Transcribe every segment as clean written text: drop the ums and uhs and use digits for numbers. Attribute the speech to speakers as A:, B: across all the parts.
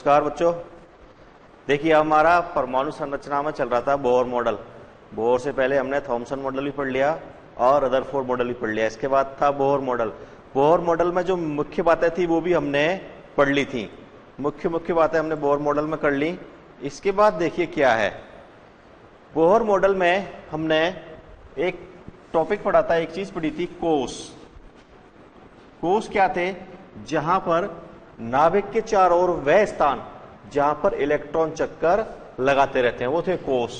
A: नमस्कार बच्चों। देखिए हमारा परमाणु संरचना में चल रहा था बोहर मॉडल। बोहर से पहले हमने थॉमसन मॉडल भी पढ़ लिया और रदरफोर्ड मॉडल भी पढ़ लिया। इसके बाद था बोहर मॉडल। बोहर मॉडल में जो मुख्य बातें थी वो भी हमने पढ़ ली थी। मुख्य बातें हमने बोहर मॉडल में कर ली। इसके बाद देखिए क्या है, बोहर मॉडल में हमने एक टॉपिक पढ़ा था, एक चीज पढ़ी थी, कोष। कोष क्या थे? जहां पर नाभिक के चारों ओर वह स्थान जहां पर इलेक्ट्रॉन चक्कर लगाते रहते हैं वो थे कोष।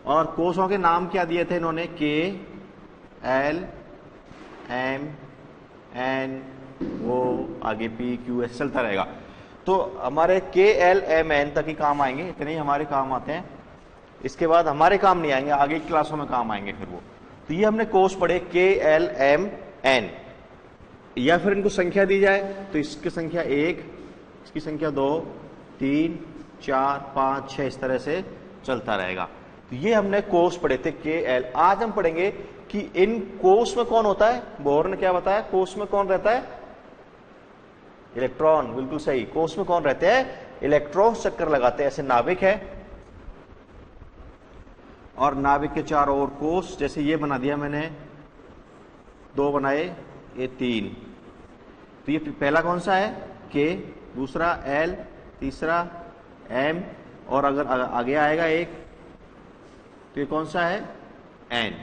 A: और कोषों के नाम क्या दिए थे इन्होंने? के, एल, एम, एन, ओ, आगे पी, क्यू, एस चलता रहेगा। तो हमारे के, एल, एम, एन तक ही काम आएंगे, इतने ही हमारे काम आते हैं। इसके बाद हमारे काम नहीं आएंगे, आगे की क्लासों में काम आएंगे फिर वो। तो ये हमने कोष पढ़े, के, एल, एम, एन। या फिर इनको संख्या दी जाए तो इसकी संख्या 1, इसकी संख्या 2, 3, 4, 5, 6 इस तरह से चलता रहेगा। तो ये हमने कोष पढ़े थे, के, एल। आज हम पढ़ेंगे कि इन कोष में कौन होता है। बोहर ने क्या बताया? कोष में कौन रहता है? इलेक्ट्रॉन। बिल्कुल सही। कोष में कौन रहते हैं? इलेक्ट्रॉन चक्कर लगाते हैं। ऐसे नाभिक है और नाभिक के चारों ओर कोष। जैसे ये बना दिया मैंने, 2 बनाए, ये 3। तो ये पहला कौन सा है? के, दूसरा एल, तीसरा एम, और अगर आगे आएगा एक तो ये कौन सा है? एन।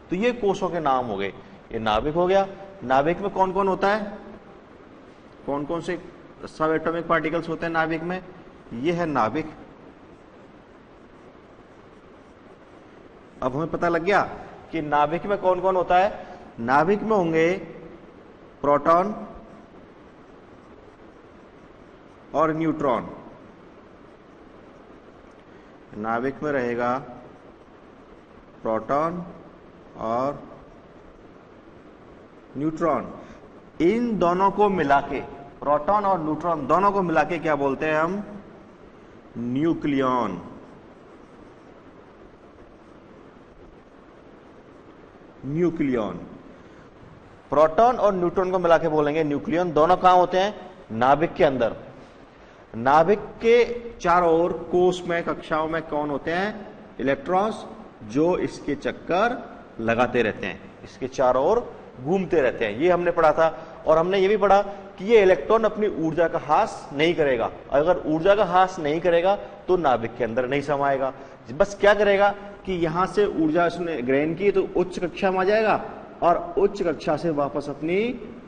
A: तो ये कोषों के नाम हो गए। ये नाभिक हो गया। नाभिक में कौन कौन होता है? कौन कौन से सब एटॉमिक पार्टिकल्स होते हैं नाभिक में? ये है नाभिक। अब हमें पता लग गया कि नाभिक में कौन कौन होता है। नाभिक में होंगे प्रोटॉन और न्यूट्रॉन। नाभिक में रहेगा प्रोटॉन और न्यूट्रॉन। इन दोनों को मिला के, प्रोटॉन और न्यूट्रॉन दोनों को मिला के क्या बोलते हैं हम? न्यूक्लियॉन। न्यूक्लियॉन। प्रोटॉन और न्यूट्रॉन को मिला के बोलेंगे न्यूक्लियॉन। दोनों कहां होते हैं? नाभिक के अंदर। नाभिक के चारों ओर कोष में, कक्षाओं में कौन होते हैं? इलेक्ट्रॉन्स, जो इसके चक्कर लगाते रहते हैं, इसके चारों ओर घूमते रहते हैं। ये हमने पढ़ा था। और हमने ये भी पढ़ा कि ये इलेक्ट्रॉन अपनी ऊर्जा का ह्रास नहीं करेगा। अगर ऊर्जा का ह्रास नहीं करेगा तो नाभिक के अंदर नहीं समाएगा। बस क्या करेगा कि यहां से ऊर्जा उसने ग्रहण की तो उच्च कक्षा में आ जाएगा और उच्च कक्षा से वापस अपनी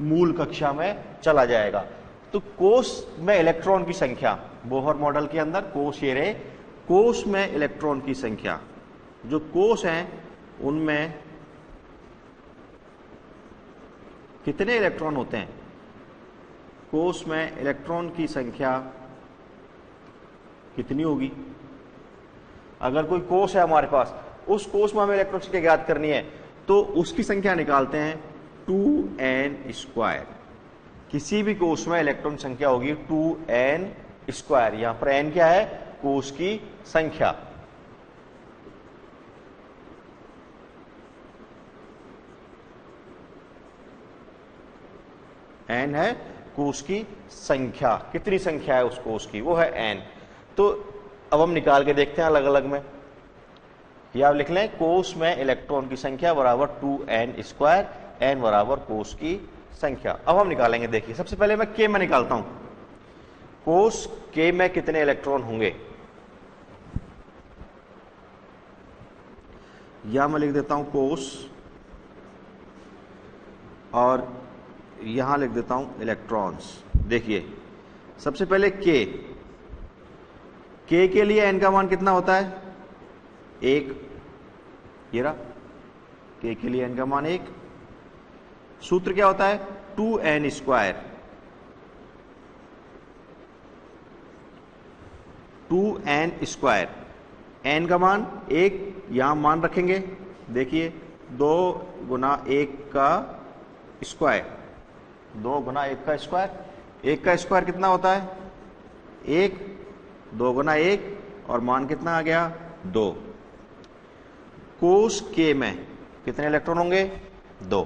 A: मूल कक्षा में चला जाएगा। तो कोष में इलेक्ट्रॉन की संख्या, बोहर मॉडल के अंदर कोष ये रहे, कोष में इलेक्ट्रॉन की संख्या, जो कोष हैं उनमें कितने इलेक्ट्रॉन होते हैं? कोष में इलेक्ट्रॉन की संख्या कितनी होगी? अगर कोई कोष है हमारे पास, उस कोष में हमें इलेक्ट्रॉन संख्या ज्ञात करनी है तो उसकी संख्या निकालते हैं 2n²। किसी भी कोष में इलेक्ट्रॉन संख्या होगी 2n²। यहां पर n क्या है? कोष की संख्या। n है कोष की संख्या। कितनी संख्या है उस कोष की? वो है n। तो अब हम निकाल के देखते हैं अलग अलग में। या आप लिख लें कोष में इलेक्ट्रॉन की संख्या बराबर 2n², n बराबर कोष की संख्या। अब हम निकालेंगे। देखिए सबसे पहले मैं के में निकालता हूं। कोष के में कितने इलेक्ट्रॉन होंगे? या मैं लिख देता हूं कोष और यहां लिख देता हूं इलेक्ट्रॉन्स। देखिए सबसे पहले के के लिए n का मान कितना होता है? 1। ये रहा के लिए n का मान 1। सूत्र क्या होता है? 2n²। 2n²। n का मान 1, यहां मान रखेंगे। देखिए 2 गुना 1 का स्क्वायर, 2 गुना 1 का स्क्वायर। 1 का स्क्वायर कितना होता है? 1। 2 गुना 1 और मान कितना आ गया? 2। कोष के में कितने इलेक्ट्रॉन होंगे? 2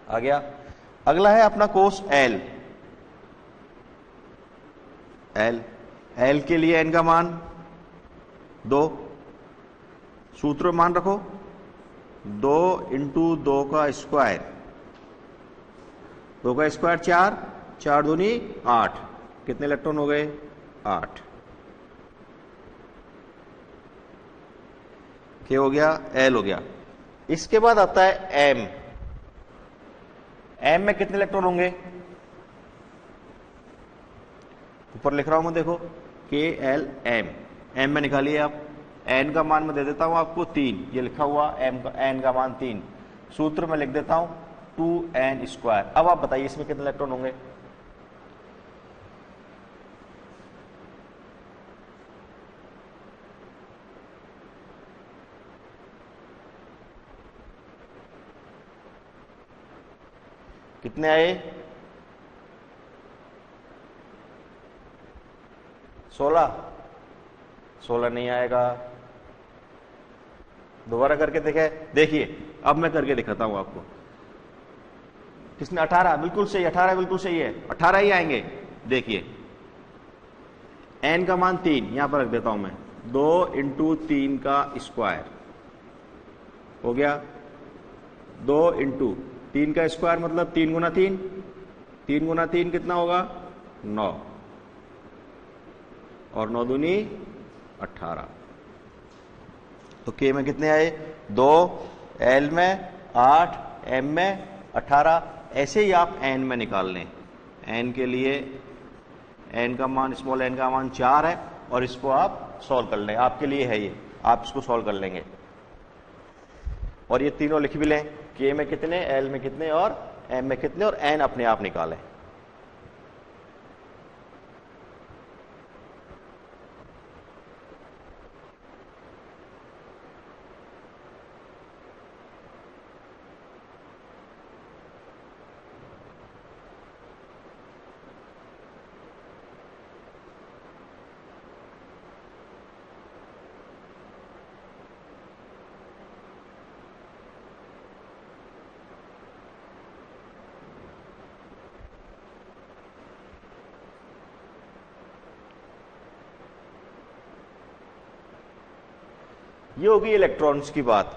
A: आ गया। अगला है अपना कोष एल। एल, एल के लिए एन का मान 2, सूत्र में मान रखो 2 इंटू 2 का स्क्वायर, 2 का स्क्वायर 4, 4 दूनी 8, कितने इलेक्ट्रॉन हो गए 8, क्या हो गया एल हो गया। इसके बाद आता है एम, एम में कितने इलेक्ट्रॉन होंगे, ऊपर लिख रहा हूं मैं देखो के एल एम, एम में निकालिए आप, एन का मान मैं दे देता हूं आपको 3, ये लिखा हुआ एम का, एन का मान 3, सूत्र में लिख देता हूं 2n स्क्वायर। अब आप बताइए इसमें कितने इलेक्ट्रॉन होंगे, कितने आए 16, 16 नहीं आएगा, दोबारा करके देखे, देखिए अब मैं करके दिखाता हूं आपको। किसने 18, बिल्कुल सही, 18 बिल्कुल सही है, 18 ही आएंगे। देखिए एन का मान 3 यहां पर रख देता हूं मैं, 2 इंटू 3 का स्क्वायर हो गया, 2 इंटू 3 का स्क्वायर मतलब 3 गुना 3, 3 गुना 3 कितना होगा 9, और 9 दूनी 18, तो के में कितने आए 2, एल में 8, एम में 18। ऐसे ही आप एन में निकाल लें, एन के लिए एन का मान, स्मॉल एन का मान 4 है, और इसको आप सॉल्व कर लें, आपके लिए है ये, आप इसको सॉल्व कर लेंगे। और ये तीनों लिख भी लें, के में कितने, एल में कितने और एम में कितने, और एन अपने आप निकालें। ये होगी इलेक्ट्रॉन्स की बात।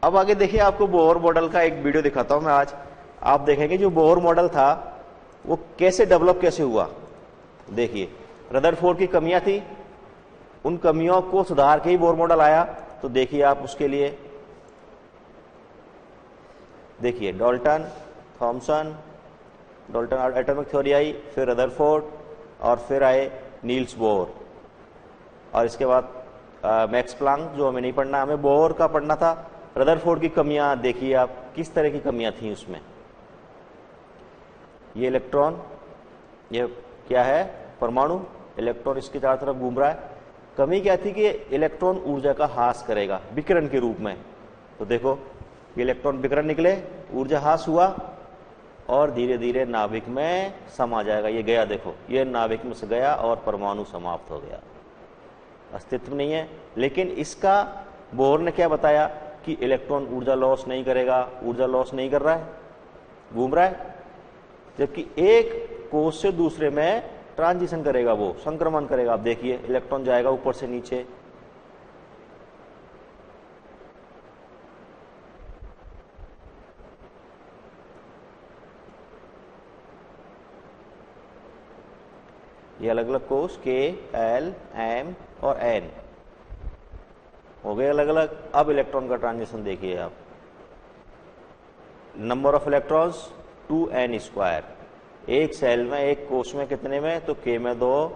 A: अब आगे देखिए, आपको बोहर मॉडल का एक वीडियो दिखाता हूं मैं आज। आप देखेंगे जो बोहर मॉडल था वो कैसे डेवलप कैसे हुआ। देखिए रदरफोर्ड की कमियां थी, उन कमियों को सुधार के ही बोहर मॉडल आया। तो देखिए आप उसके लिए, देखिए Dalton, Thomson, Dalton atomic theory आई, फिर रदरफोर्ड, और फिर आए नील्स बोहर, और इसके बाद मैक्स प्लांक, जो हमें नहीं पढ़ना, हमें बोहर का पढ़ना था। रदरफोर्ड की कमियां देखिए आप, किस तरह की कमियां थी उसमें। ये इलेक्ट्रॉन, ये क्या है परमाणु, इलेक्ट्रॉन इसके चारों तरफ घूम रहा है। कमी क्या थी कि इलेक्ट्रॉन ऊर्जा का ह्रास करेगा विकिरण के रूप में। तो देखो ये इलेक्ट्रॉन विकिरण निकले, ऊर्जा ह्रास हुआ, और धीरे धीरे नाभिक में समा जाएगा। ये गया, देखो ये नाभिक में से गया और परमाणु समाप्त हो गया, अस्तित्व नहीं है। लेकिन इसका बोहर ने क्या बताया कि इलेक्ट्रॉन ऊर्जा लॉस नहीं करेगा, ऊर्जा लॉस नहीं कर रहा है, घूम रहा है, जबकि एक कोष से दूसरे में ट्रांजिशन करेगा, वो संक्रमण करेगा। आप देखिए इलेक्ट्रॉन जाएगा ऊपर से नीचे, ये अलग अलग कोष के, एल, एम और एन हो गए अलग अलग। अब इलेक्ट्रॉन का ट्रांजिशन देखिए आप, number of electrons 2n square, एक सेल में, एक कोष में कितने में, तो के में 2,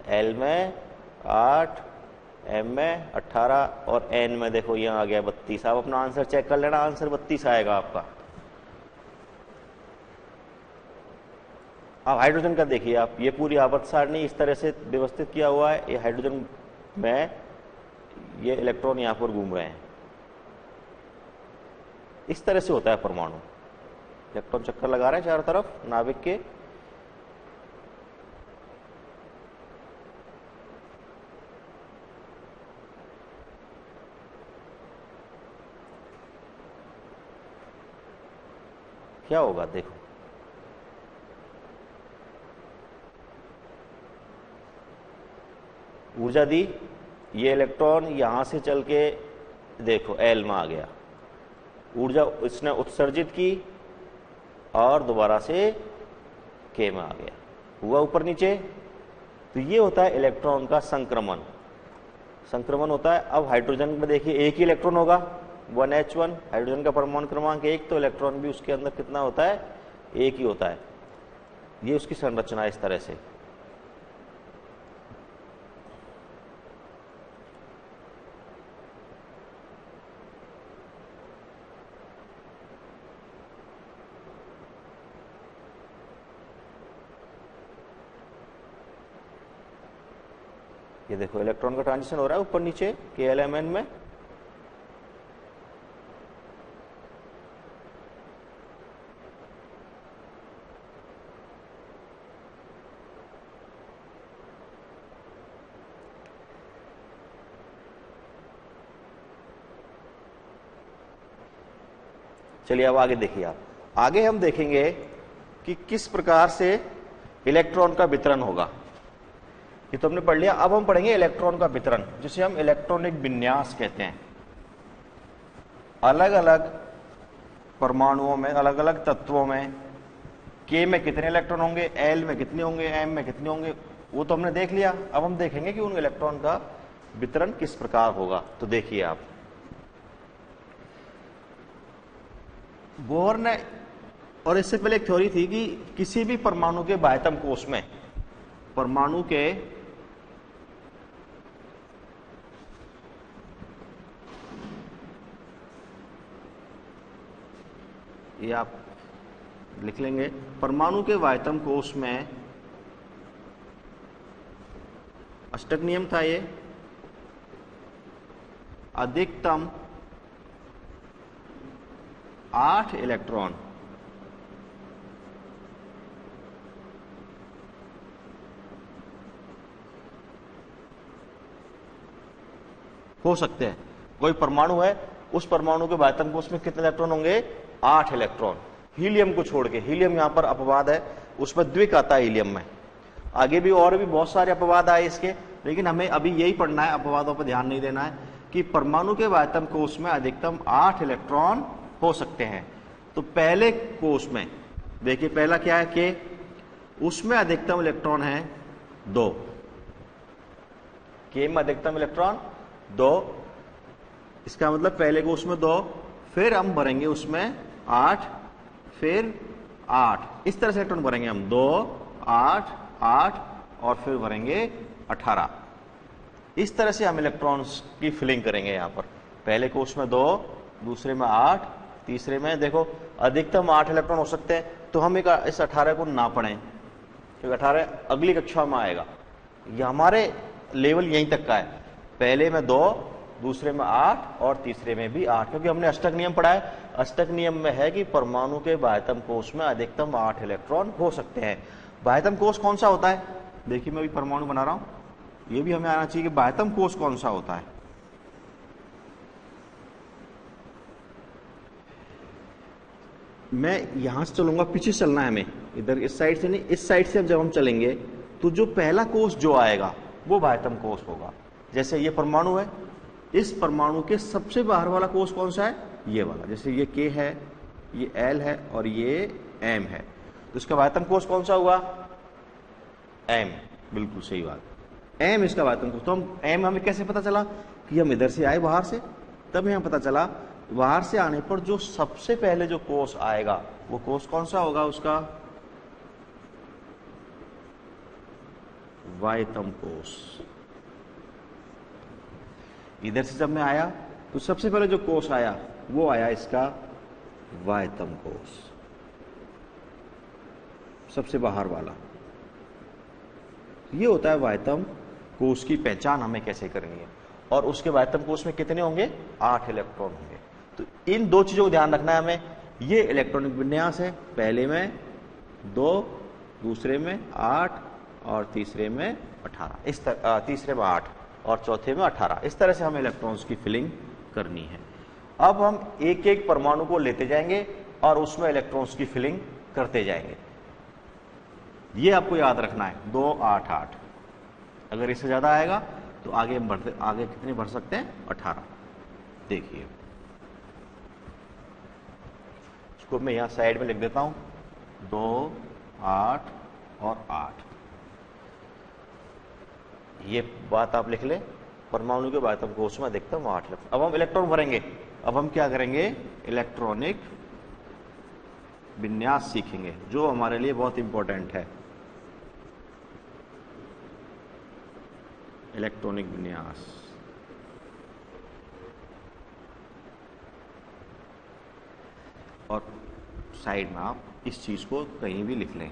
A: एल में 8, एम में 18, और एन में देखो यहां आ गया 32। आप अपना आंसर चेक कर लेना, आंसर 32 आएगा आपका। अब हाइड्रोजन का देखिए आप, ये पूरी आवर्त सारणी इस तरह से व्यवस्थित किया हुआ है। ये हाइड्रोजन में ये इलेक्ट्रॉन यहां पर घूम रहे हैं, इस तरह से होता है परमाणु। इलेक्ट्रॉन चक्कर लगा रहे हैं चारों तरफ नाभिक के। क्या होगा देखो, ऊर्जा दी, ये इलेक्ट्रॉन यहां से चल के देखो एल में आ गया, ऊर्जा इसने उत्सर्जित की और दोबारा से के में आ गया, हुआ ऊपर नीचे। तो ये होता है इलेक्ट्रॉन का संक्रमण, संक्रमण होता है। अब हाइड्रोजन में देखिए एक ही इलेक्ट्रॉन होगा 1H1, हाइड्रोजन का परमाणु क्रमांक 1, तो इलेक्ट्रॉन भी उसके अंदर कितना होता है, एक ही होता है। ये उसकी संरचना है इस तरह से। ये देखो इलेक्ट्रॉन का ट्रांजिशन हो रहा है ऊपर नीचे KLMN में। चलिए अब आगे देखिए आप, आगे हम देखेंगे कि किस प्रकार से इलेक्ट्रॉन का वितरण होगा। ये तो हमने पढ़ लिया। अब हम पढ़ेंगे इलेक्ट्रॉन का वितरण, जिसे हम इलेक्ट्रॉनिक विन्यास कहते हैं। अलग अलग परमाणुओं में, अलग अलग तत्वों में K में कितने इलेक्ट्रॉन होंगे, L में कितने होंगे, M में कितने होंगे, वो तो हमने देख लिया। अब हम देखेंगे कि उन इलेक्ट्रॉन का वितरण किस प्रकार होगा। तो देखिए आप, बोहर ने, और इससे पहले एक थ्योरी थी कि किसी भी परमाणु के बाह्यतम कोश में, परमाणु के ये आप लिख लेंगे, परमाणु के बाह्यतम कोश में अष्टक नियम था ये, अधिकतम 8 इलेक्ट्रॉन हो सकते हैं। कोई परमाणु है, उस परमाणु के बाह्यतम कोश में कितने इलेक्ट्रॉन होंगे, 8 इलेक्ट्रॉन। हीलियम को छोड़ के, हीलियम यहां पर अपवाद है, उसमें द्विक आता है हीलियम में। आगे भी और भी बहुत सारे अपवाद आए इसके, लेकिन हमें अभी यही पढ़ना है, अपवादों पर ध्यान नहीं देना है, कि परमाणु के बाह्यतम कोश में अधिकतम 8 इलेक्ट्रॉन हो सकते हैं। तो पहले कोश में देखिए, पहला क्या है के, उसमें अधिकतम इलेक्ट्रॉन है 2, के में अधिकतम इलेक्ट्रॉन 2, इसका मतलब पहले कोश में 2, फिर हम भरेंगे उसमें 8, फिर 8, इस तरह से इलेक्ट्रॉन भरेंगे हम, 2, 8, 8 और फिर भरेंगे 18। इस तरह से हम इलेक्ट्रॉन्स की फिलिंग करेंगे। यहां पर पहले कोश में 2, दूसरे में 8, तीसरे में देखो अधिकतम 8 इलेक्ट्रॉन हो सकते हैं। तो हम इस 18 को ना पढ़ें, क्योंकि 18 अगली कक्षा में आएगा। ये हमारे लेवल यहीं तक का है, पहले में 2, दूसरे में 8 और तीसरे में भी 8, क्योंकि हमने अष्टक नियम पढ़ा है। अष्टक नियम में है कि परमाणु के बाह्यतम कोश में अधिकतम 8 इलेक्ट्रॉन हो सकते हैं। बाह्यतम कोश कौन सा होता है, देखिए मैं अभी परमाणु बना रहा हूं, ये भी हमें आना चाहिए कि बाह्यतम कोश कौन सा होता है। मैं यहां से चलूंगा, पीछे चलना है हमें, इधर इस साइड से नहीं, इस साइड से जब हम चलेंगे तो जो पहला कोश जो आएगा वो बाह्यतम कोश होगा। जैसे ये परमाणु है, इस परमाणु के सबसे बाहर वाला कोश कौन सा है, ये वाला। जैसे ये K है, ये L है और ये M है, तो इसका बाह्यतम कोश कौन सा हुआ, M, बिल्कुल सही बात, M इसका बाह्यतम कोश। तो हम M हमें कैसे पता चला कि हम इधर से आए बाहर से, तब हमें पता चला बाहर से आने पर जो सबसे पहले जो कोश आएगा वो कोश कौन सा होगा, उसका बाह्यतम कोश। इधर से जब मैं आया तो सबसे पहले जो कोश आया वो आया इसका बाह्यतम कोश, सबसे बाहर वाला। ये होता है बाह्यतम कोश की पहचान हमें कैसे करनी है। और उसके बाह्यतम कोश में कितने होंगे, 8 इलेक्ट्रॉन होंगे। तो इन दो चीजों को ध्यान रखना है हमें। ये इलेक्ट्रॉनिक विन्यास है, पहले में 2, दूसरे में 8 और तीसरे में 18, इस तरह तीसरे में 8 और चौथे में 18। इस तरह से हमें इलेक्ट्रॉन्स की फिलिंग करनी है। अब हम एक एक परमाणु को लेते जाएंगे और उसमें इलेक्ट्रॉन्स की फिलिंग करते जाएंगे। ये आपको याद रखना है, 2, 8, 8। अगर इससे ज्यादा आएगा तो आगे हम बढ़ते, आगे कितने बढ़ सकते हैं? 18। देखिए इसको मैं यहां साइड में लिख देता हूं, 2, 8 और 8। ये बात आप लिख ले, परमाणु के बाद हमको उसमें देखता हूं 8 लिख। अब हम इलेक्ट्रॉन भरेंगे। अब हम क्या करेंगे? इलेक्ट्रॉनिक विन्यास सीखेंगे, जो हमारे लिए बहुत इंपॉर्टेंट है। इलेक्ट्रॉनिक विन्यास, और साइड में आप इस चीज को कहीं भी लिख लें।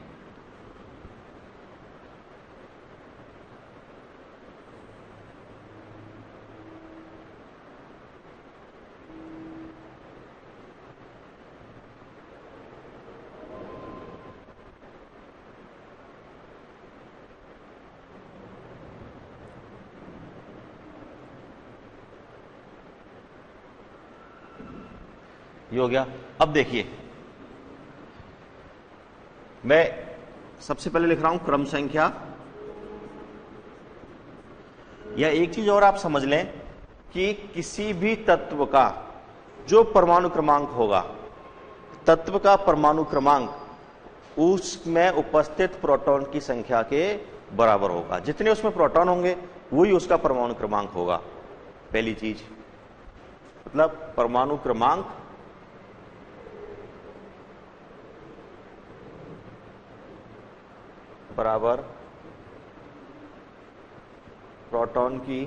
A: ये हो गया। अब देखिए मैं सबसे पहले लिख रहा हूं क्रम संख्या, या एक चीज और आप समझ लें कि किसी भी तत्व का जो परमाणु क्रमांक होगा, तत्व का परमाणु क्रमांक उसमें उपस्थित प्रोटॉन की संख्या के बराबर होगा। जितने उसमें प्रोटॉन होंगे वही उसका परमाणु क्रमांक होगा। पहली चीज, मतलब परमाणु क्रमांक बराबर प्रोटॉन की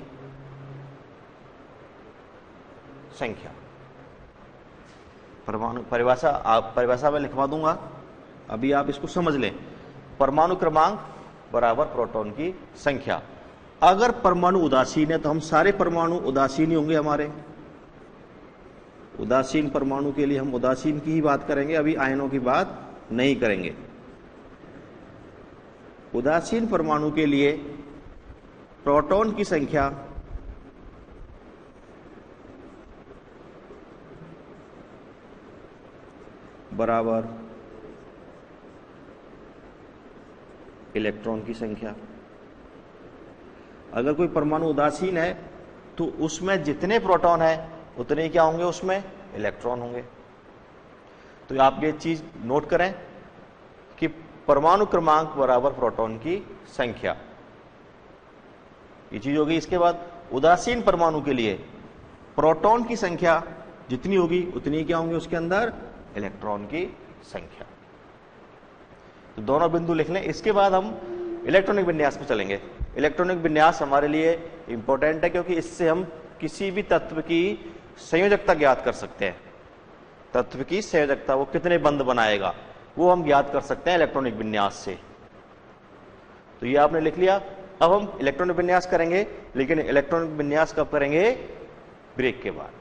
A: संख्या। परमाणु परिभाषा आप परिभाषा में लिखवा दूंगा, अभी आप इसको समझ लें। परमाणु क्रमांक बराबर प्रोटॉन की संख्या। अगर परमाणु उदासीन है तो हम सारे परमाणु उदासीन ही होंगे हमारे। उदासीन परमाणु के लिए हम उदासीन की ही बात करेंगे, अभी आयनों की बात नहीं करेंगे। उदासीन परमाणु के लिए प्रोटॉन की संख्या बराबर इलेक्ट्रॉन की संख्या। अगर कोई परमाणु उदासीन है तो उसमें जितने प्रोटॉन है उतने क्या होंगे? उसमें इलेक्ट्रॉन होंगे। तो आप ये चीज नोट करें कि परमाणु क्रमांक बराबर प्रोटॉन की संख्या, ये चीज होगी। इसके बाद उदासीन परमाणु के लिए प्रोटॉन की संख्या जितनी होगी उतनी क्या होंगे? उसके अंदर इलेक्ट्रॉन की संख्या। तो दोनों बिंदु लिख लें। इसके बाद हम इलेक्ट्रॉनिक विन्यास पे चलेंगे। इलेक्ट्रॉनिक विन्यास हमारे लिए इंपॉर्टेंट है क्योंकि इससे हम किसी भी तत्व की संयोजकता ज्ञात कर सकते हैं। तत्व की संयोजकता, वो कितने बंध बनाएगा, वो हम ज्ञात कर सकते हैं इलेक्ट्रॉनिक विन्यास से। तो ये आपने लिख लिया। अब हम इलेक्ट्रॉनिक विन्यास करेंगे, लेकिन इलेक्ट्रॉनिक विन्यास कब करेंगे? ब्रेक के बाद।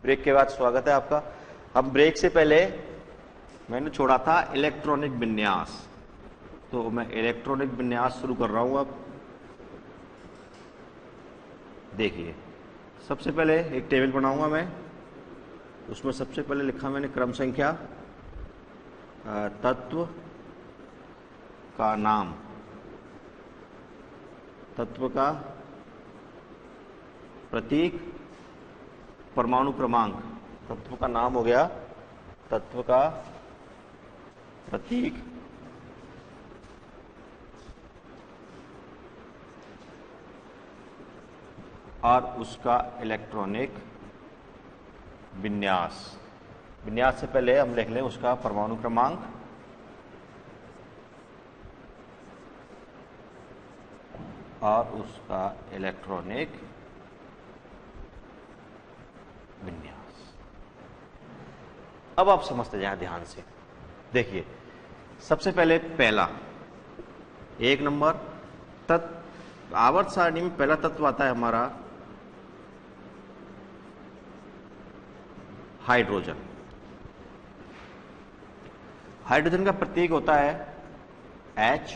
A: ब्रेक के बाद स्वागत है आपका। अब ब्रेक से पहले मैंने छोड़ा था इलेक्ट्रॉनिक विन्यास, तो मैं इलेक्ट्रॉनिक विन्यास शुरू कर रहा हूं। अब देखिए, सबसे पहले एक टेबल बनाऊंगा मैं, उसमें सबसे पहले लिखा मैंने क्रम संख्या, तत्व का नाम, तत्व का प्रतीक, परमाणु क्रमांक। तत्व का नाम हो गया, तत्व का प्रतीक, और उसका इलेक्ट्रॉनिक विन्यास। विन्यास से पहले हम लिख लें उसका परमाणु क्रमांक, और उसका इलेक्ट्रॉनिक विन्यास। अब आप समझते जाएं ध्यान से। देखिए, सबसे पहले पहला, एक नंबर तत्व, आवर्त सारणी में पहला तत्व आता है हमारा हाइड्रोजन। हाइड्रोजन का प्रतीक होता है H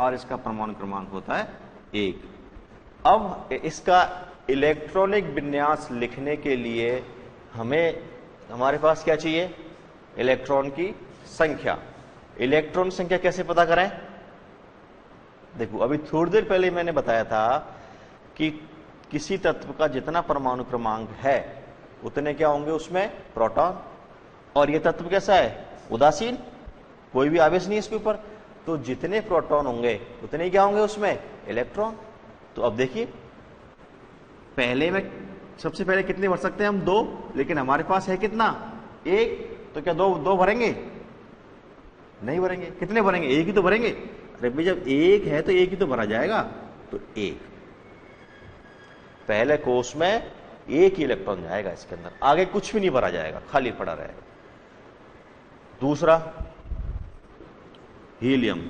A: और इसका परमाणु क्रमांक होता है 1। अब इसका इलेक्ट्रॉनिक विन्यास लिखने के लिए हमारे पास क्या चाहिए? इलेक्ट्रॉन की संख्या। इलेक्ट्रॉन संख्या कैसे पता करें? देखो, अभी थोड़ी देर पहले मैंने बताया था कि किसी तत्व का जितना परमाणु क्रमांक है उतने क्या होंगे उसमें? प्रोटॉन। और यह तत्व कैसा है? उदासीन, कोई भी आवेश नहीं है इसके ऊपर, तो जितने प्रोटॉन होंगे उतने क्या होंगे उसमें? इलेक्ट्रॉन। तो अब देखिए, पहले में सबसे पहले कितने भर सकते हैं हम? 2, लेकिन हमारे पास है कितना? 1। तो क्या दो भरेंगे? नहीं भरेंगे। कितने भरेंगे? 1 ही तो भरेंगे। अरे भाई, जब 1 है तो 1 ही तो भरा जाएगा, तो 1। पहले कोष में 1 ही इलेक्ट्रॉन जाएगा इसके अंदर, आगे कुछ भी नहीं भरा जाएगा, खाली पड़ा रहेगा। दूसरा, हीलियम,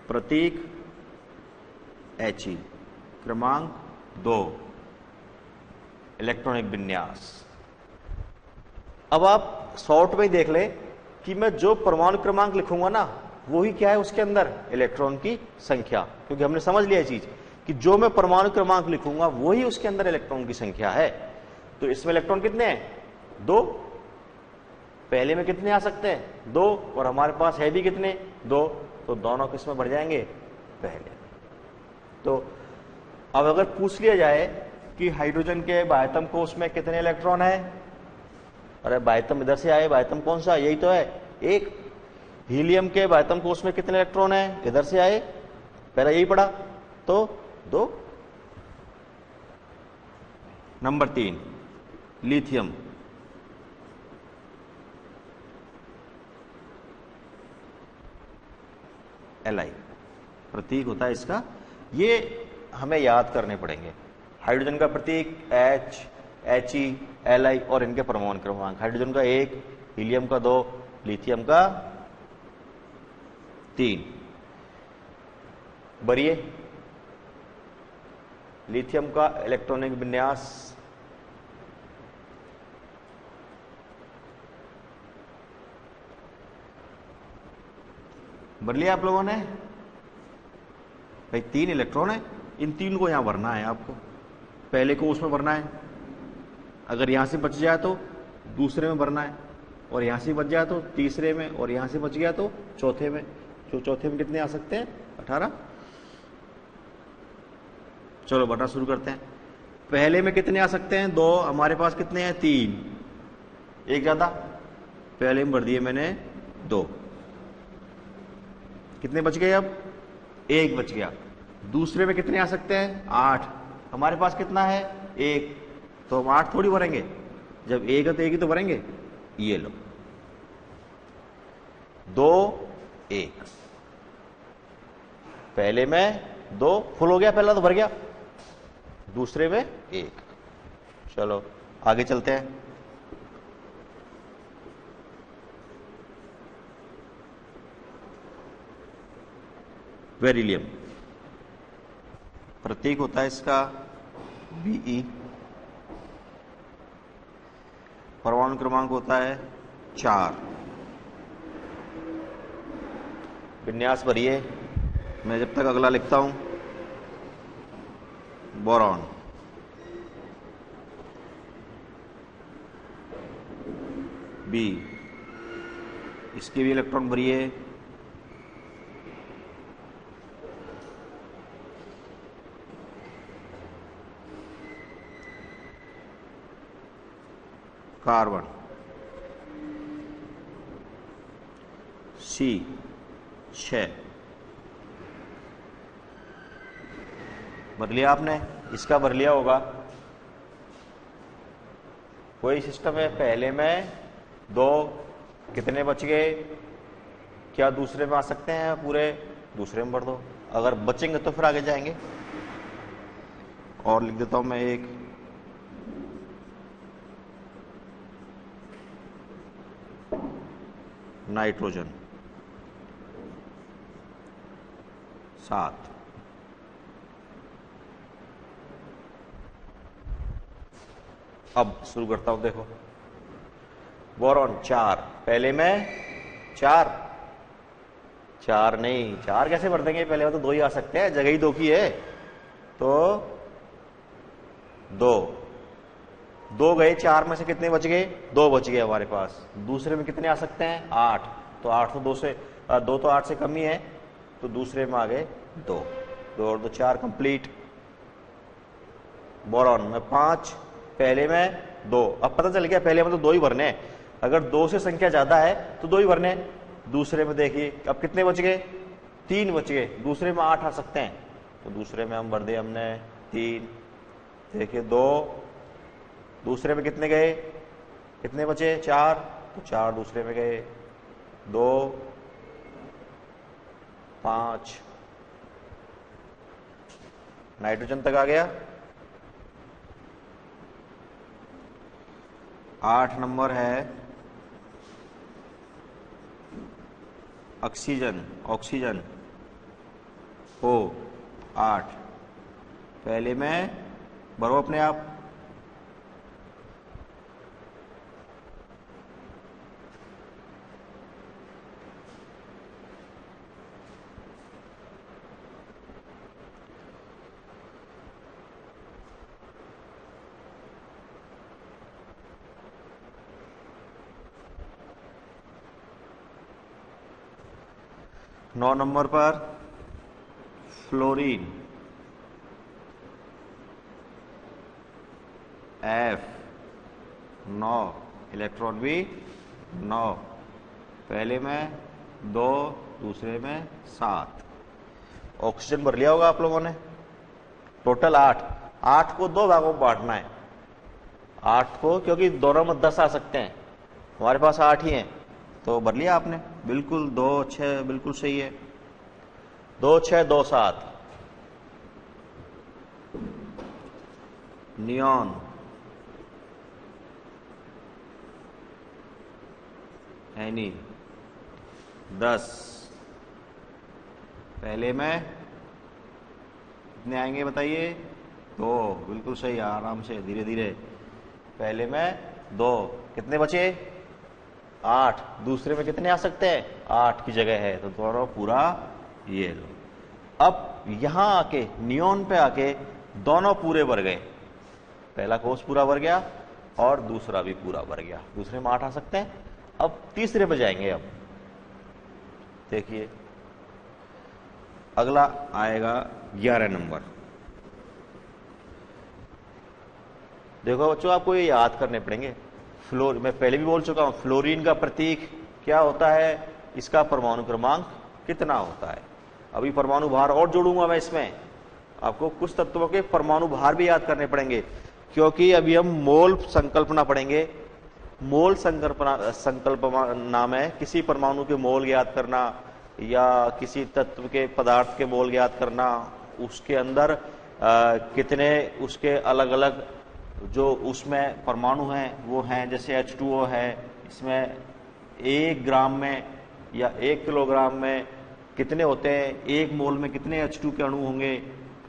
A: प्रतीक He, क्रमांक 2, इलेक्ट्रॉनिक विन्यास। अब आप शॉर्ट में ही देख लें कि मैं जो परमाणु क्रमांक लिखूंगा ना, वो ही क्या है उसके अंदर? इलेक्ट्रॉन की संख्या। क्योंकि हमने समझ लिया चीज कि जो मैं परमाणु क्रमांक लिखूंगा वो ही उसके अंदर इलेक्ट्रॉन की संख्या है। तो इसमें इलेक्ट्रॉन कितने हैं? 2। पहले में कितने आ सकते हैं? 2। और हमारे पास है भी कितने? 2। तो दोनों किसमें बढ़ जाएंगे? पहले। तो अब अगर पूछ लिया जाए कि हाइड्रोजन के बाह्यतम कोष में कितने इलेक्ट्रॉन है? अरे बाह्यतम इधर से आए, बाह्यतम कौन सा? यही तो है, 1। हीलियम के बाह्यतम कोष में कितने इलेक्ट्रॉन है? इधर से आए, पहला यही पड़ा, तो 2। नंबर 3, लिथियम, Li, प्रतीक होता है इसका। ये हमें याद करने पड़ेंगे। हाइड्रोजन का प्रतीक H, He, Li और इनके परमाणु क्रमांक। हाइड्रोजन का 1, हीलियम का 2, लिथियम का 3। बढ़िए, लिथियम का इलेक्ट्रॉनिक विन्यास, भर लिया आप लोगों ने? भाई 3 इलेक्ट्रॉन है, इन 3 को यहां भरना है आपको। पहले को उसमें भरना है, अगर यहां से बच जाए तो दूसरे में भरना है, और यहां से बच जाए तो तीसरे में, और यहां से बच गया तो चौथे में। तो चौथे में कितने आ सकते हैं? 18। चलो भरना शुरू करते हैं। पहले में कितने आ सकते हैं? 2। हमारे पास कितने हैं? 3, एक ज्यादा। पहले में भर दिए मैंने 2, कितने बच गए? अब 1 बच गया। दूसरे में कितने आ सकते हैं? 8। हमारे पास कितना है? 1। तो हम 8 थोड़ी भरेंगे, जब 1 है तो 1 ही तो भरेंगे। ये लो, 2, 1। पहले में 2 फुल हो गया, पहला तो भर गया, दूसरे में 1। चलो आगे चलते हैं। बेरिलियम, प्रतीक होता है इसका Be, परमाणु क्रमांक होता है 4। विन्यास भरिए, मैं जब तक अगला लिखता हूं। बोरॉन, बी, इसके भी इलेक्ट्रॉन भरिए। कार्बन, सी 6 भर लिया आपने, इसका भर लिया होगा। कोई सिस्टम है, पहले में 2, कितने बच गए? क्या दूसरे में आ सकते हैं? पूरे दूसरे में भर दो, अगर बचेंगे तो फिर आगे जाएंगे। और लिख देता हूं मैं एक, नाइट्रोजन 7। अब शुरू करता हूं, देखो। बोरॉन 4, पहले में 4 नहीं, 4 कैसे भर देंगे? पहले में तो 2 ही आ सकते हैं, जगह ही 2 की है, तो 2 गए। 4 में से कितने बच गए? 2 बच गए हमारे पास। दूसरे में कितने आ सकते हैं? 8। तो 8 तो 2 तो 8 से कम ही है, तो दूसरे में आ गए 2 और 2 4 कंप्लीट। बोरॉन में 5, पहले में 2। अब पता चल गया पहले में तो 2 ही भरने हैं, अगर 2 से संख्या ज्यादा है तो 2 ही भरने हैं। दूसरे में देखिए अब कितने बच गए? 3 बच गए। दूसरे में 8 आ सकते हैं, तो दूसरे में हम भर दिए हमने 3। देखिए 2, दूसरे में कितने गए? कितने बचे? 4, तो 4 दूसरे में गए। 2 5, नाइट्रोजन तक आ गया। 8 नंबर है ऑक्सीजन, O 8, पहले में भरो अपने आप। नौ नंबर पर फ्लोरीन, F 9, इलेक्ट्रॉन भी 9, पहले में 2, दूसरे में 7। ऑक्सीजन भर लिया होगा आप लोगों ने। टोटल 8 को 2 भागों में बांटना है। 8 को, क्योंकि दोनों में 10 आ सकते हैं, हमारे पास 8 ही हैं, तो भर लिया आपने। बिल्कुल 2 6 बिल्कुल सही है। 2 6 2 7। नियॉन, एनी 10, पहले में कितने आएंगे बताइए? 2, बिल्कुल सही, आराम से धीरे धीरे। पहले में 2, कितने बचे? 8, दूसरे में कितने आ सकते हैं? 8 की जगह है, तो दोनों पूरा ये लो। अब यहां आके नियॉन पे आके दोनों पूरे भर गए। पहला कोष पूरा भर गया और दूसरा भी पूरा भर गया। दूसरे में 8 आ सकते हैं। अब तीसरे पे जाएंगे। अब देखिए अगला आएगा 11 नंबर। देखो बच्चों, आपको ये याद करने पड़ेंगे। मैं पहले भी बोल चुका हूं, फ्लोरीन का प्रतीक क्या होता है, इसका परमाणु क्रमांक कितना होता है। अभी परमाणु भार और जोड़ूंगा मैं इसमें, आपको कुछ तत्वों के परमाणु भार भी याद करने पड़ेंगे, क्योंकि अभी हम मोल संकल्पना पढ़ेंगे। मोल संकल्पना में किसी परमाणु के मोल याद करना या किसी तत्व के पदार्थ के मोल याद करना, उसके अंदर कितने उसके अलग अलग जो उसमें परमाणु हैं वो हैं। जैसे H2O है, इसमें 1 ग्राम में या 1 किलोग्राम में कितने होते हैं, 1 मोल में कितने H2 के अणु होंगे,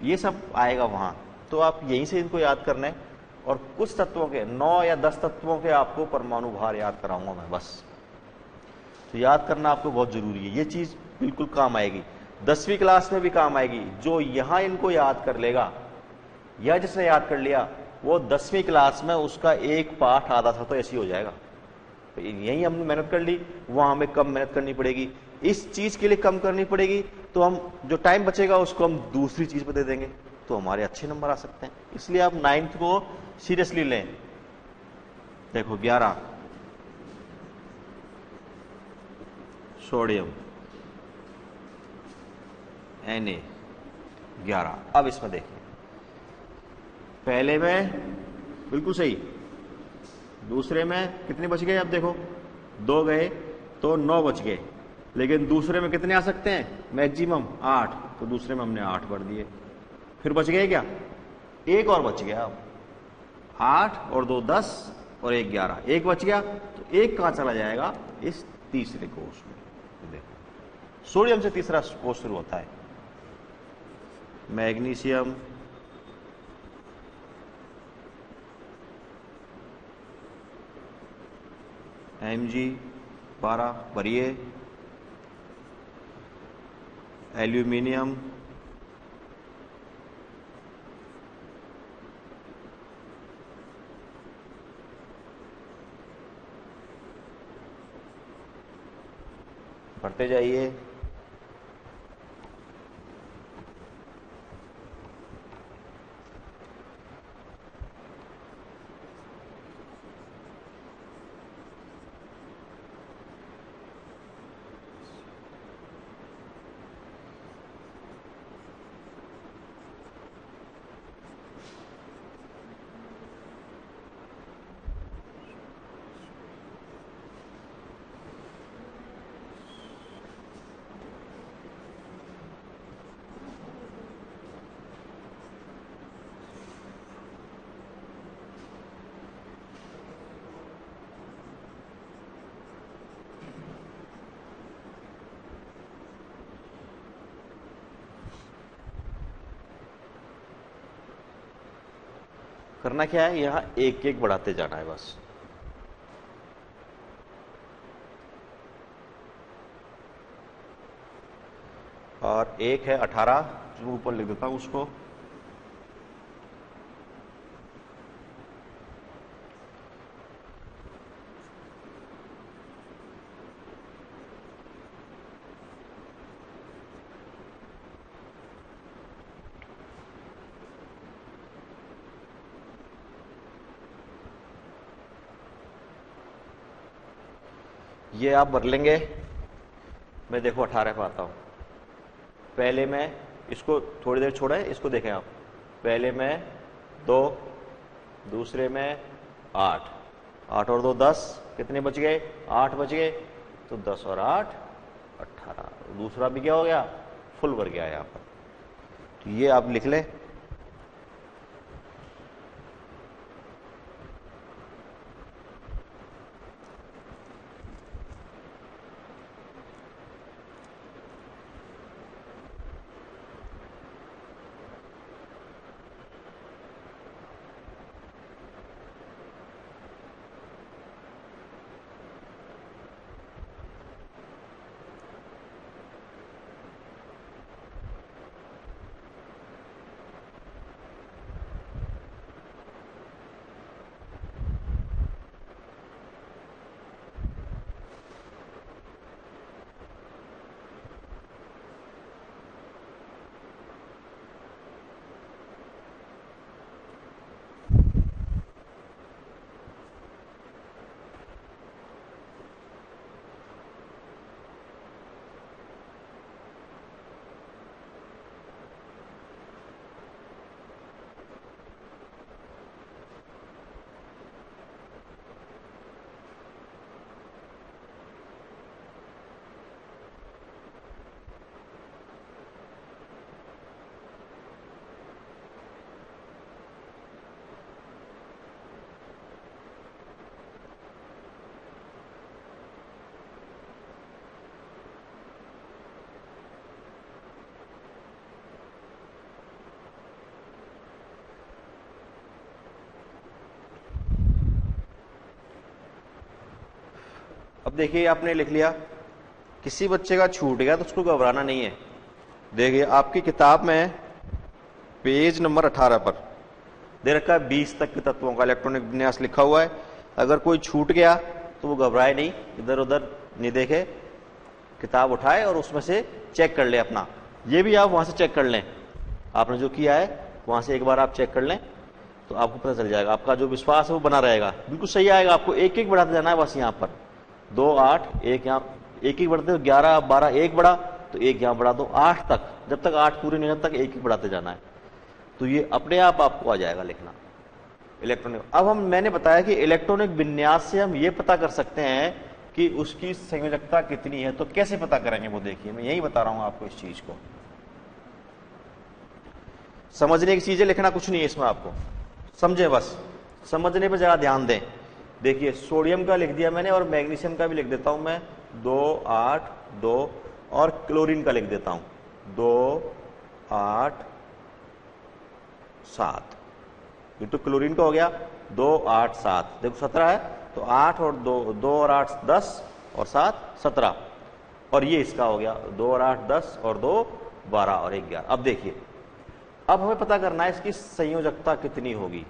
A: ये सब आएगा वहां। तो आप यहीं से इनको याद करना है और कुछ तत्वों के 9 या 10 तत्वों के आपको परमाणु भार याद कराऊंगा मैं बस। तो याद करना आपको बहुत जरूरी है, ये चीज बिल्कुल काम आएगी, 10वीं क्लास में भी काम आएगी। जो यहां इनको याद कर लेगा या जिसने याद कर लिया वो 10वीं क्लास में उसका एक पाठ आधा था तो ऐसे ही हो जाएगा। तो यही हमने मेहनत कर ली, वहां हमें कम मेहनत करनी पड़ेगी, इस चीज के लिए कम करनी पड़ेगी, तो हम जो टाइम बचेगा उसको हम दूसरी चीज पर दे देंगे तो हमारे अच्छे नंबर आ सकते हैं। इसलिए आप 9th को सीरियसली लें। देखो 11 सोडियम Na11। अब इसमें देखिए पहले में बिल्कुल सही, दूसरे में कितने बच गए, अब देखो 2 गए तो 9 बच गए, लेकिन दूसरे में कितने आ सकते हैं मैक्सिमम 8, तो दूसरे में हमने 8 भर दिए। फिर बच गए क्या, एक और बच गया, अब 8 और 2 10 और 1 11, एक बच गया, तो एक कहां चला जाएगा इस तीसरे कोर्स में। देखो सोडियम से तीसरा कोर्स शुरू होता है, मैग्नीशियम Mg12 भरिए, एल्यूमिनियम भरते जाइए, करना क्या है, यहां एक एक बढ़ाते जाना है बस। और एक है 18, जो ऊपर लिख देता हूं उसको, ये आप भर लेंगे। मैं देखो 18 पे आता हूं, पहले मैं इसको थोड़ी देर छोड़ा है, इसको देखें आप, पहले में 2, दूसरे में 8, 8 और 2 10, कितने बच गए 8 बच गए, तो 10 और 8 18, दूसरा भी क्या हो गया फुल भर गया यहां पर। तो ये आप लिख लें। अब देखिए आपने लिख लिया, किसी बच्चे का छूट गया तो उसको घबराना नहीं है। देखिए आपकी किताब में पेज नंबर 18 पर दे रखा है 20 तक के तत्वों का इलेक्ट्रॉनिक विन्यास लिखा हुआ है। अगर कोई छूट गया तो वो घबराए नहीं, इधर उधर नहीं देखे, किताब उठाए और उसमें से चेक कर ले अपना। ये भी आप वहां से चेक कर लें, आपने जो किया है वहां से एक बार आप चेक कर लें तो आपको पता चल जाएगा, आपका जो विश्वास है वो बना रहेगा, बिल्कुल सही आएगा। आपको एक एक बढ़ाते जाना है बस। यहाँ पर 2 8 1, यहाँ एक एक बढ़ते 11 12 1 बढ़ा तो 1 यहाँ बढ़ा दो 8 तक, जब तक 8 पूरे नहीं होने तक एक एक बढ़ाते जाना है। तो ये अपने आप आपको आ जाएगा लिखना इलेक्ट्रॉनिक। अब मैंने बताया कि इलेक्ट्रॉनिक विन्यास से हम ये पता कर सकते हैं कि उसकी संयोजकता कितनी है। तो कैसे पता करेंगे वो देखिए, मैं यही बता रहा हूं आपको इस चीज को। समझने की चीजें, लिखना कुछ नहीं है इसमें, आपको समझे बस, समझने पर जरा ध्यान दें। देखिए सोडियम का लिख दिया मैंने और मैग्नीशियम का भी लिख देता हूं मैं 2 8 2, और क्लोरीन का लिख देता हूं 2 8 7। ये तो क्लोरीन का हो गया 2 8 7, देखो 17 है तो 8 और 2 और 8 10 और 7 17, और ये इसका हो गया 2 और 8 10 और 2 12 और 1 11। अब देखिए, अब हमें पता करना है इसकी संयोजकता कितनी होगी।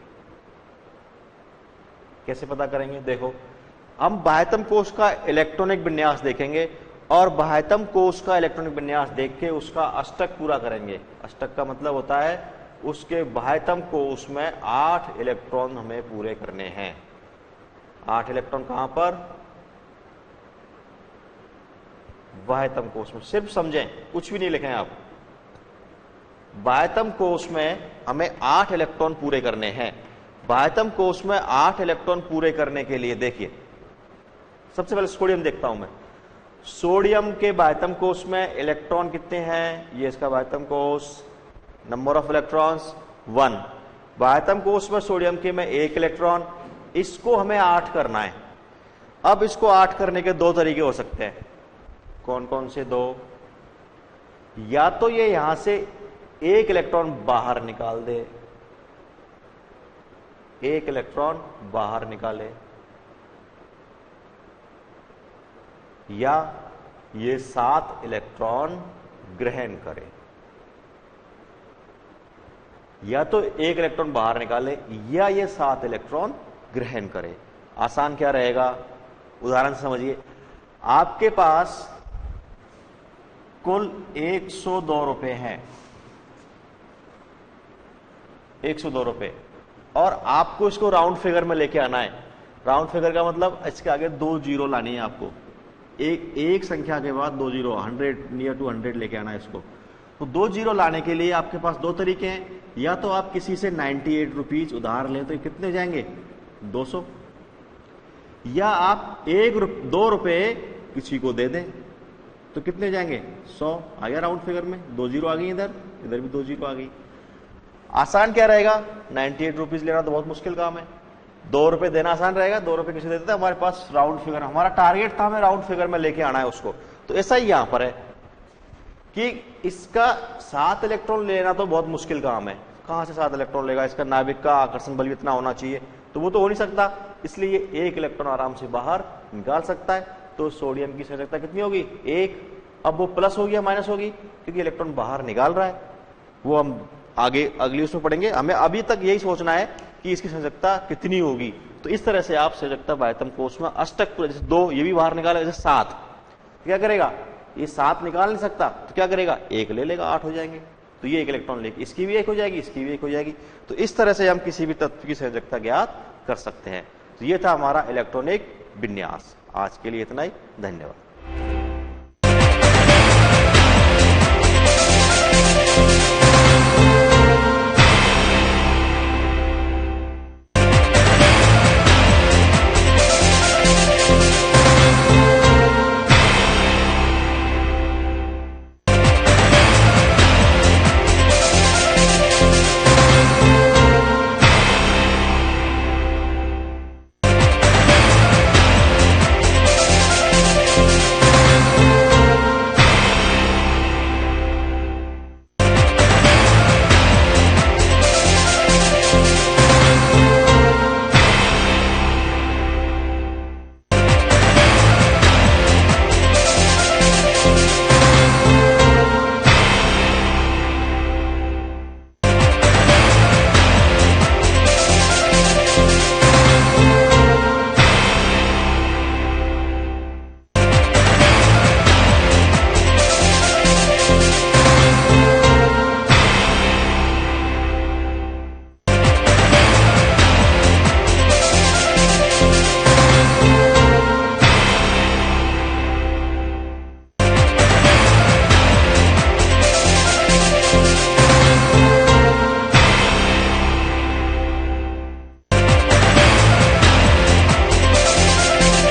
A: कैसे पता करेंगे? देखो हम बाह्यतम कोश का इलेक्ट्रॉनिक विन्यास देखेंगे और बाह्यतम कोश का इलेक्ट्रॉनिक विन्यास देख के उसका अष्टक पूरा करेंगे। अष्टक का मतलब होता है उसके बाह्यतम कोश में 8 इलेक्ट्रॉन हमें पूरे करने हैं। 8 इलेक्ट्रॉन कहां पर? बाह्यतम कोश में। सिर्फ समझें, कुछ भी नहीं लिखें आप। बाह्यतम कोश में हमें 8 इलेक्ट्रॉन पूरे करने हैं। बाह्यतम कोश में 8 इलेक्ट्रॉन पूरे करने के लिए देखिए, सबसे पहले सोडियम देखता हूं मैं। सोडियम के बाह्यतम कोश में इलेक्ट्रॉन कितने हैं? ये इसका बाह्यतम कोश, नंबर ऑफ इलेक्ट्रॉन्स 1। बाह्यतम कोश में सोडियम के में 1 इलेक्ट्रॉन, इसको हमें 8 करना है। अब इसको 8 करने के 2 तरीके हो सकते हैं। कौन कौन से 2? या तो ये यहां से 1 इलेक्ट्रॉन बाहर निकाल दे, 1 इलेक्ट्रॉन बाहर निकाले, या ये 7 इलेक्ट्रॉन ग्रहण करे। या तो 1 इलेक्ट्रॉन बाहर निकाले या ये 7 इलेक्ट्रॉन ग्रहण करे। आसान क्या रहेगा? उदाहरण से समझिए, आपके पास कुल 102 रुपए हैं, 102 रुपए, और आपको इसको राउंड फिगर में लेके आना है। राउंड फिगर का मतलब इसके आगे 2 जीरो लानी है आपको, एक संख्या के बाद 2 जीरो, 100 नियर टू 100 लेके आना है इसको। तो 2 जीरो लाने के लिए आपके पास 2 तरीके हैं। या तो आप किसी से 98 रुपीज उधार लें तो ये कितने जाएंगे? 200। या आप 2 रुपए किसी को दे दें तो कितने जाएंगे? 100। आ गया राउंड फिगर में, 2 जीरो आ गई, इधर भी 2 जीरो आ गई। आसान क्या रहेगा? 98 रुपीज लेना तो बहुत मुश्किल काम है, 2 रुपए देना आसान रहेगा। 2 रुपए किसी देते थे, हमारे पास राउंड फिगर, हमारा टारगेट था हमें राउंड फिगर में लेके आना है उसको। तो ऐसा ही यहां पर है कि इसका 7 इलेक्ट्रॉन लेना तो बहुत मुश्किल काम है। कहां से 7 इलेक्ट्रॉन लेगा? इसका नाभिक का आकर्षण बल भी इतना होना चाहिए, तो वो तो हो नहीं सकता। इसलिए 1 इलेक्ट्रॉन आराम से बाहर निकाल सकता है। तो सोडियम की संयोजकता कितनी होगी? 1। अब वो प्लस होगी या माइनस होगी? क्योंकि इलेक्ट्रॉन बाहर निकाल रहा है। वो हम आगे अगली उसमें पढ़ेंगे। हमें अभी तक यही सोचना है कि इसकी संयोजकता कितनी होगी। तो इस तरह से आप संयोजकता बाह्यतम कोश में अष्टक पूरा, जैसे 2 ये भी बाहर निकाला, जैसे 7, क्या करेगा? ये 7 निकाल नहीं सकता तो क्या करेगा? 1 ले लेगा, 8 हो जाएंगे। तो ये 1 इलेक्ट्रॉन लेके इसकी भी 1 हो जाएगी, इसकी भी 1 हो जाएगी। तो इस तरह से हम किसी भी तत्व की संयोजकता ज्ञात कर सकते हैं। तो ये था हमारा इलेक्ट्रॉनिक विन्यास। आज के लिए इतना ही, धन्यवाद।